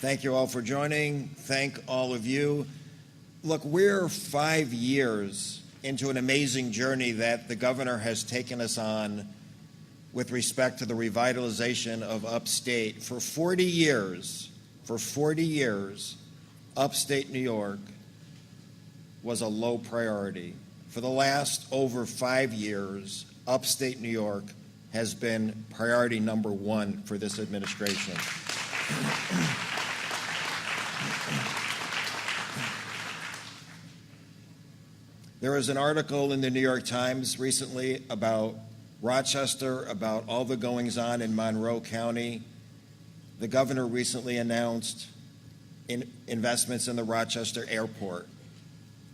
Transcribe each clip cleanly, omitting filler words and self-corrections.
Thank you all for joining. Thank all of you. Look, we're 5 years into an amazing journey that the governor has taken us on with respect to the revitalization of upstate. For 40 years, upstate New York was a low priority. For the last over 5 years, upstate New York has been priority number one for this administration. There was an article in the New York Times recently about Rochester, about all the goings-on in Monroe County. The governor recently announced investments in the Rochester Airport.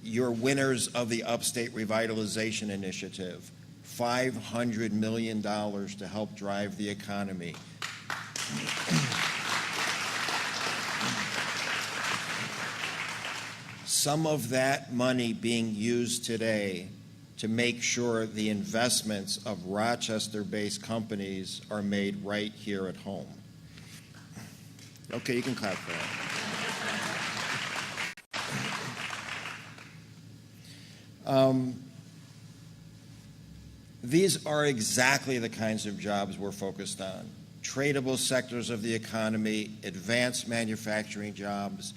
You're winners of the Upstate Revitalization Initiative, $500 million to help drive the economy. Some of that money being used today to make sure the investments of Rochester-based companies are made right here at home. Okay, you can clap for that. These are exactly the kinds of jobs we're focused on. Tradable sectors of the economy, advanced manufacturing jobs,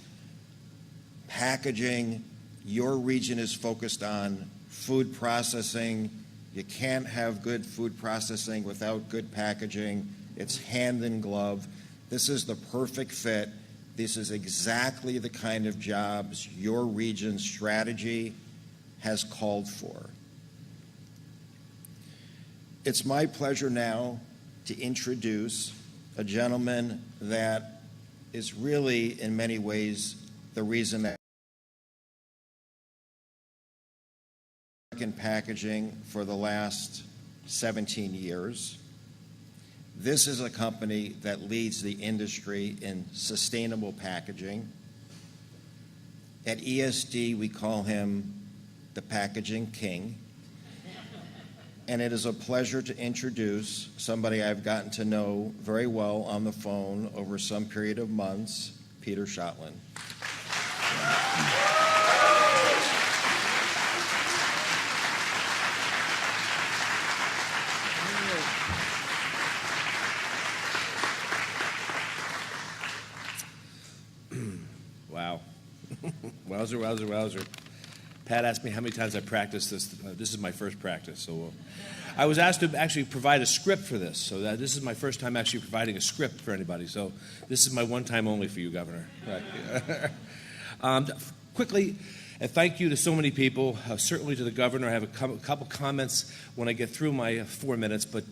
packaging. Your region is focused on food processing. You can't have good food processing without good packaging. It's hand in glove. This is the perfect fit. This is exactly the kind of jobs your region's strategy has called for. It's my pleasure now to introduce a gentleman that is really, in many ways, the reason that American packaging for the last 17 years. This is a company that leads the industry in sustainable packaging. At ESD, we call him the Packaging King. And it is a pleasure to introduce somebody I've gotten to know very well on the phone over some period of months, Peter Schottland. Wow. Wowzer. Pat asked me how many times I practiced this. This is my first practice. So I was asked to actually provide a script for this. So this is my first time actually providing a script for anybody. So this is my one time only for you, Governor. Right. Quickly, and thank you to so many people, certainly to the governor. I have a couple comments when I get through my 4 minutes, but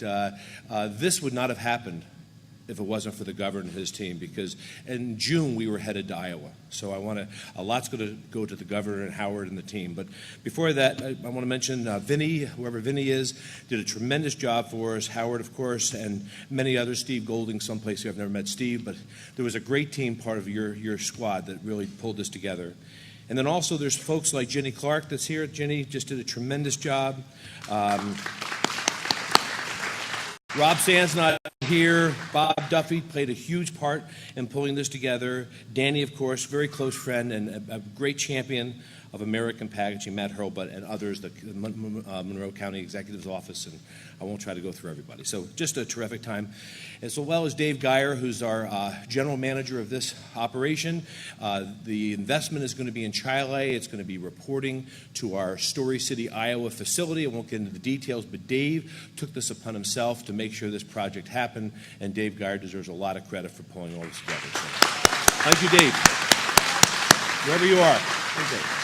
this would not have happened if it wasn't for the governor and his team, because in June we were headed to Iowa. So a lot's going to go to the governor and Howard and the team. But before that, I want to mention Vinny, whoever Vinny is, did a tremendous job for us. Howard, of course, and many others. Steve Golding, someplace here. I've never met Steve, but there was a great team part of your squad that really pulled this together. And then also there's folks like Jenny Clark that's here. Jenny just did a tremendous job. Rob Sand's not here. Bob Duffy played a huge part in pulling this together. Danny, of course, very close friend and a great champion of American packaging, Matt Hurlbut, and others, the Monroe County Executive's Office, and I won't try to go through everybody. So just a terrific time. As well as Dave Geyer, who's our general manager of this operation. The investment is going to be in Chile. It's going to be reporting to our Story City, Iowa facility. I won't get into the details, but Dave took this upon himself to make sure this project happened, and Dave Geyer deserves a lot of credit for pulling all this together. So, thank you, Dave. Wherever you are. Hey, Dave.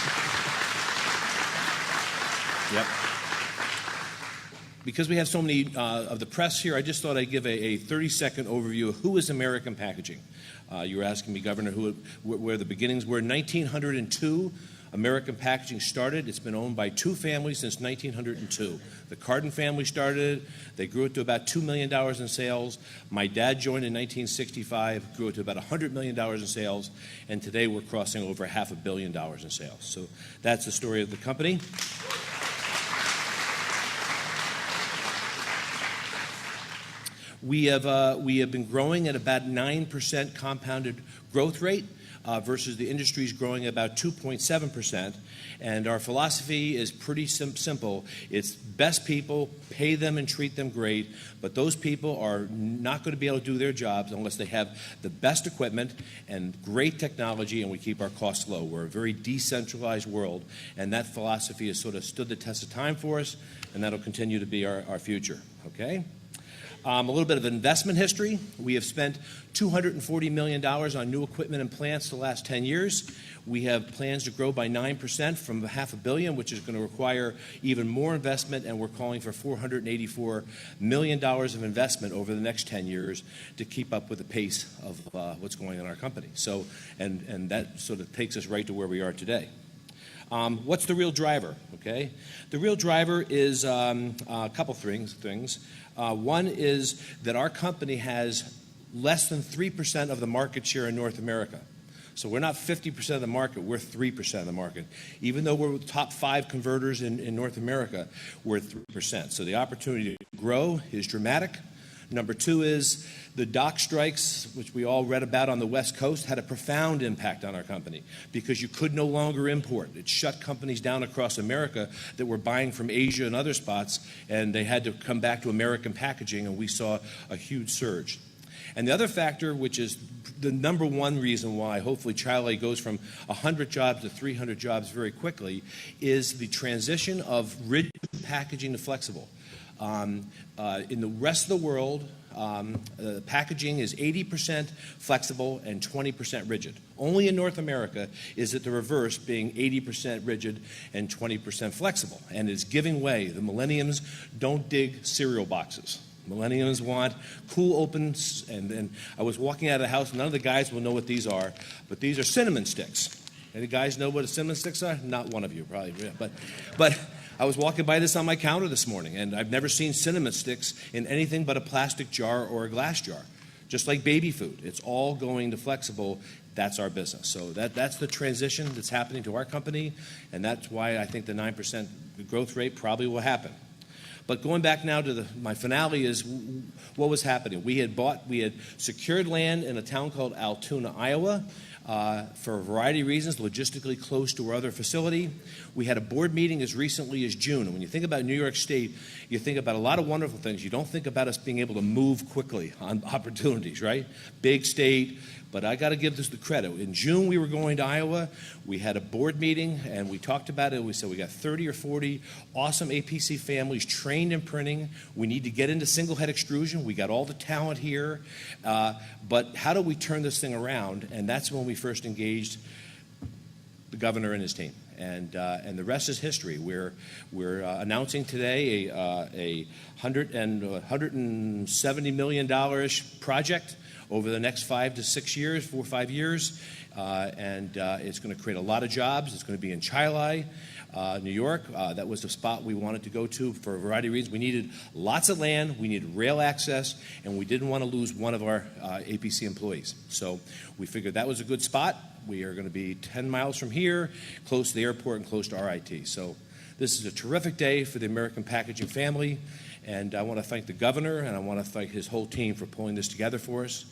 Yep. Because we have so many of the press here, I just thought I'd give a 30-second overview of who is American Packaging. You were asking me, Governor, where the beginnings were. In 1902, American Packaging started. It's been owned by two families since 1902. The Carden family started it. They grew it to about $2 million in sales. My dad joined in 1965, grew it to about $100 million in sales, and today we're crossing over $500 million in sales. So that's the story of the company. We have been growing at about 9% compounded growth rate versus the industry's growing about 2.7%. And our philosophy is pretty simple. It's best people, pay them and treat them great, but those people are not going to be able to do their jobs unless they have the best equipment and great technology, and we keep our costs low. We're a very decentralized world, and that philosophy has sort of stood the test of time for us, and that'll continue to be our future. Okay? A little bit of investment history. We have spent $240 million on new equipment and plants the last 10 years. We have plans to grow by 9% from $500 million, which is going to require even more investment, and we're calling for $484 million of investment over the next 10 years to keep up with the pace of what's going on in our company. So, and that sort of takes us right to where we are today. What's the real driver? Okay, the real driver is a couple things. One is that our company has less than 3% of the market share in North America. So we're not 50% of the market, we're 3% of the market. Even though we're top 5 converters in North America, we're at 3%. So the opportunity to grow is dramatic. Number 2 is the dock strikes, which we all read about on the West Coast, had a profound impact on our company because you could no longer import. It shut companies down across America that were buying from Asia and other spots, and they had to come back to American packaging, and we saw a huge surge. And the other factor, which is the number one reason why hopefully Chile goes from 100 jobs to 300 jobs very quickly, is the transition of rigid packaging to flexible. In the rest of the world, packaging is 80% flexible and 20% rigid. Only in North America is it the reverse, being 80% rigid and 20% flexible. And it's giving way. The millenniums don't dig cereal boxes. Millennials want cool opens, and I was walking out of the house. None of the guys will know what these are, but these are cinnamon sticks. Any guys know what cinnamon sticks are? Not one of you, probably. But I was walking by this on my counter this morning, and I've never seen cinnamon sticks in anything but a plastic jar or a glass jar. Just like baby food, it's all going to flexible. That's our business. So that's the transition that's happening to our company, and that's why I think the 9% growth rate probably will happen. But going back now to my finale is what was happening. We had secured land in a town called Altoona, Iowa, for a variety of reasons, logistically close to our other facility. We had a board meeting as recently as June. And when you think about New York State, you think about a lot of wonderful things. You don't think about us being able to move quickly on opportunities, right? Big state. But I got to give this the credit. In June, we were going to Iowa. We had a board meeting, and we talked about it. We said we got 30 or 40 awesome APC families trained in printing. We need to get into single-head extrusion. We got all the talent here. But how do we turn this thing around? And that's when we first engaged the governor and his team. And the rest is history. We're announcing today a $170 million project over the next 4 or 5 years, and it's going to create a lot of jobs. It's going to be in Chile, New York. That was the spot we wanted to go to for a variety of reasons. We needed lots of land, we needed rail access, and we didn't want to lose one of our APC employees. So we figured that was a good spot. We are going to be 10 miles from here, close to the airport and close to RIT. So this is a terrific day for the American Packaging family, and I want to thank the governor, and I want to thank his whole team for pulling this together for us.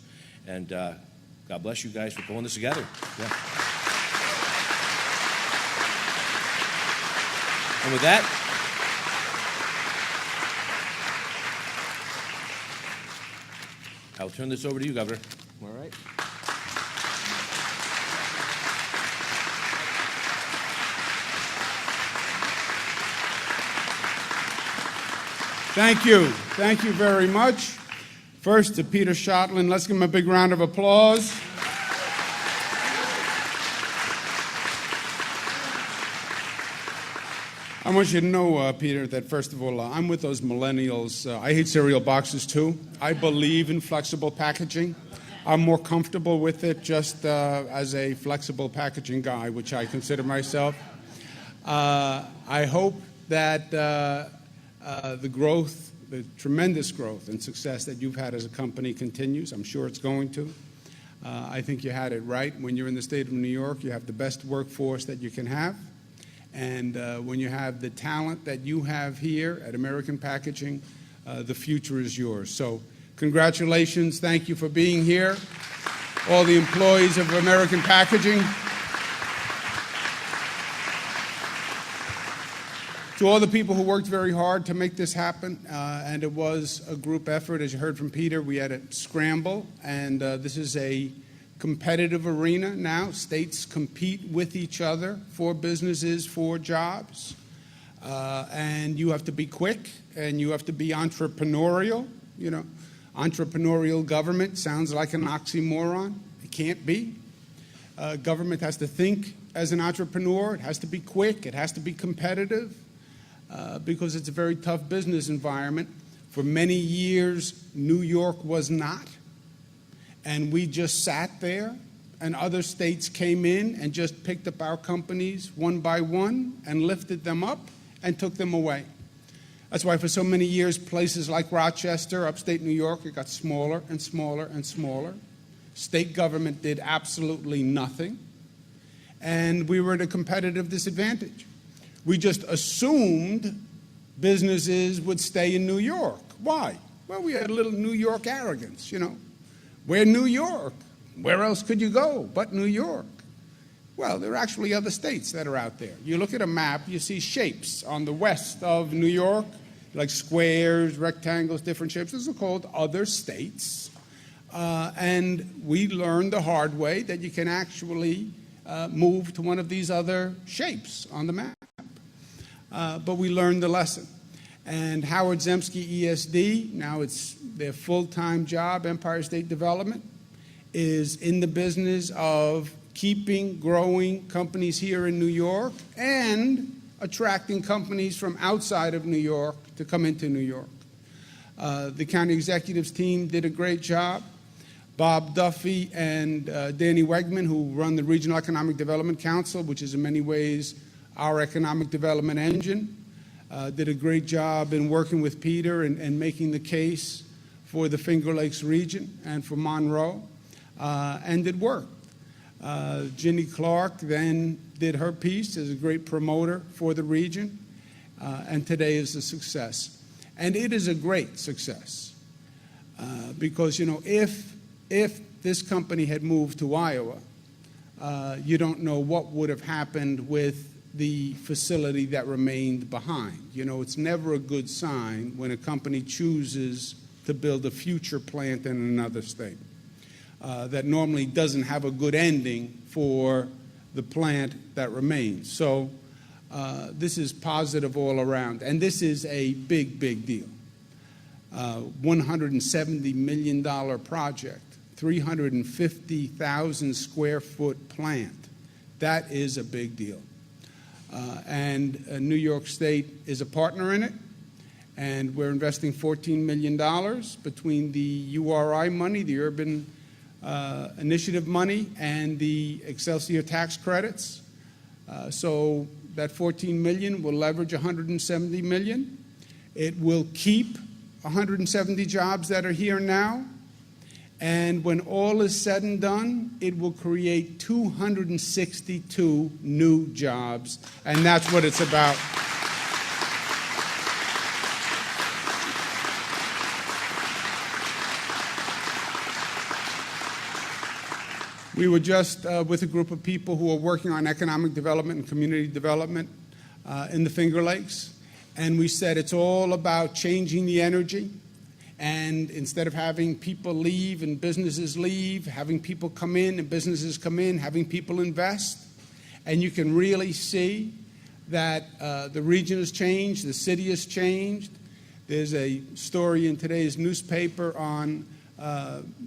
And God bless you guys for pulling this together. Yeah. And with that, I'll turn this over to you, Governor. All right. Thank you. Thank you very much. First to Peter Schottland. Let's give him a big round of applause. I want you to know, Peter, that first of all, I'm with those millennials. I hate cereal boxes too. I believe in flexible packaging. I'm more comfortable with it just as a flexible packaging guy, which I consider myself. I hope that the growth, the tremendous growth and success that you've had as a company continues. I'm sure it's going to. I think you had it right. When you're in the state of New York, you have the best workforce that you can have. And when you have the talent that you have here at American Packaging, the future is yours. So Congratulations. Thank you for being here. All the employees of American Packaging. To all the people who worked very hard to make this happen, and it was a group effort. As you heard from Peter, we had to scramble, and this is a competitive arena now. States compete with each other for businesses, for jobs, and you have to be quick, and you have to be entrepreneurial. You know, entrepreneurial government sounds like an oxymoron. It can't be. Government has to think as an entrepreneur. It has to be quick. It has to be competitive. Because it's a very tough business environment. For many years, New York was not. And we just sat there, and other states came in and just picked up our companies one by one and lifted them up and took them away. That's why for so many years, places like Rochester, upstate New York, it got smaller and smaller and smaller. State government did absolutely nothing. And we were at a competitive disadvantage. We just assumed businesses would stay in New York. Why? Well, we had a little New York arrogance, you know. We're New York. Where else could you go but New York? Well, there are actually other states that are out there. You look at a map, you see shapes on the west of New York, like squares, rectangles, different shapes. Those are called other states. And we learned the hard way that you can actually move to one of these other shapes on the map. But we learned the lesson. And Howard Zemsky ESD, now it's their full-time job, Empire State Development, is in the business of keeping growing companies here in New York and attracting companies from outside of New York to come into New York. The county executives team did a great job. Bob Duffy and Danny Wegman, who run the Regional Economic Development Council, which is in many ways our economic development engine, did a great job in working with Peter and making the case for the Finger Lakes region and for Monroe, and it worked. Ginny Clark then did her piece as a great promoter for the region, and today is a success. And it is a great success because, you know, if this company had moved to Iowa, you don't know what would have happened with the facility that remained behind. You know, it's never a good sign when a company chooses to build a future plant in another state. That normally doesn't have a good ending for the plant that remains. So this is positive all around. And this is a big, big deal. $170 million project, 350,000 square foot plant. That is a big deal. And New York State is a partner in it, and we're investing $14 million between the URI money, the Urban Initiative money, and the Excelsior tax credits. So that $14 million will leverage $170 million. It will keep 170 jobs that are here now. And when all is said and done, it will create 262 new jobs. And that's what it's about. We were just with a group of people who are working on economic development and community development in the Finger Lakes. And we said it's all about changing the energy. And instead of having people leave and businesses leave, having people come in and businesses come in, having people invest. And you can really see that the region has changed, the city has changed. There's a story in today's newspaper on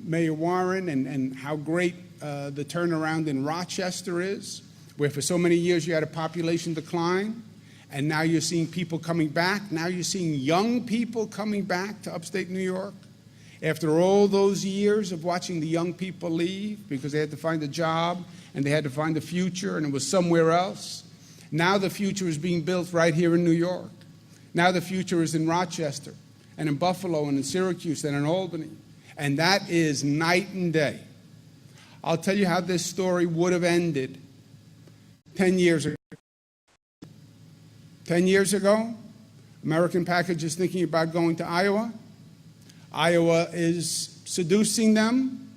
Mayor Warren and how great the turnaround in Rochester is, where for so many years you had a population decline. And now you're seeing people coming back. Now you're seeing young people coming back to upstate New York. After all those years of watching the young people leave because they had to find a job and they had to find a future and it was somewhere else, now the future is being built right here in New York. Now the future is in Rochester and in Buffalo and in Syracuse and in Albany. And that is night and day. I'll tell you how this story would have ended 10 years ago. 10 years ago, American Package is thinking about going to Iowa. Iowa is seducing them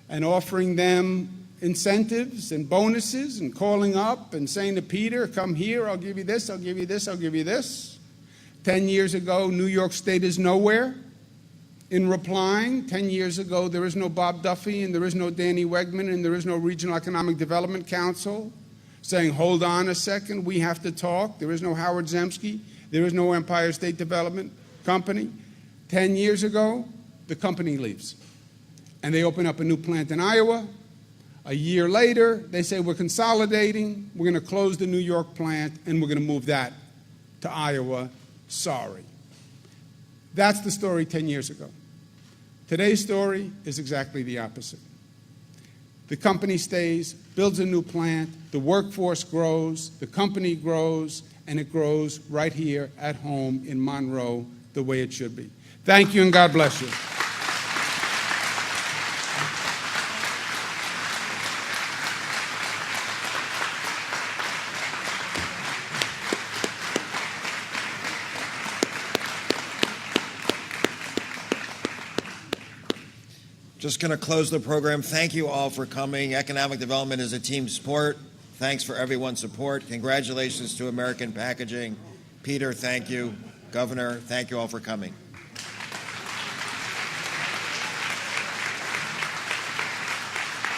and offering them incentives and bonuses and calling up and saying to Peter, come here, I'll give you this, I'll give you this, I'll give you this. 10 years ago, New York State is nowhere. In replying, 10 years ago, there is no Bob Duffy and there is no Danny Wegman and there is no Regional Economic Development Council saying, hold on a second, we have to talk. There is no Howard Zemsky. There is no Empire State Development Company. 10 years ago, the company leaves. And they open up a new plant in Iowa. A year later, they say, we're consolidating, we're going to close the New York plant, and we're going to move that to Iowa. Sorry. That's the story 10 years ago. Today's story is exactly the opposite. The company stays, builds a new plant, the workforce grows, the company grows, and it grows right here at home in Monroe the way it should be. Thank you, and God bless you. Just going to close the program. Thank you all for coming. Economic development is a team sport. Thanks for everyone's support. Congratulations to American Packaging. Peter, thank you. Governor, thank you all for coming.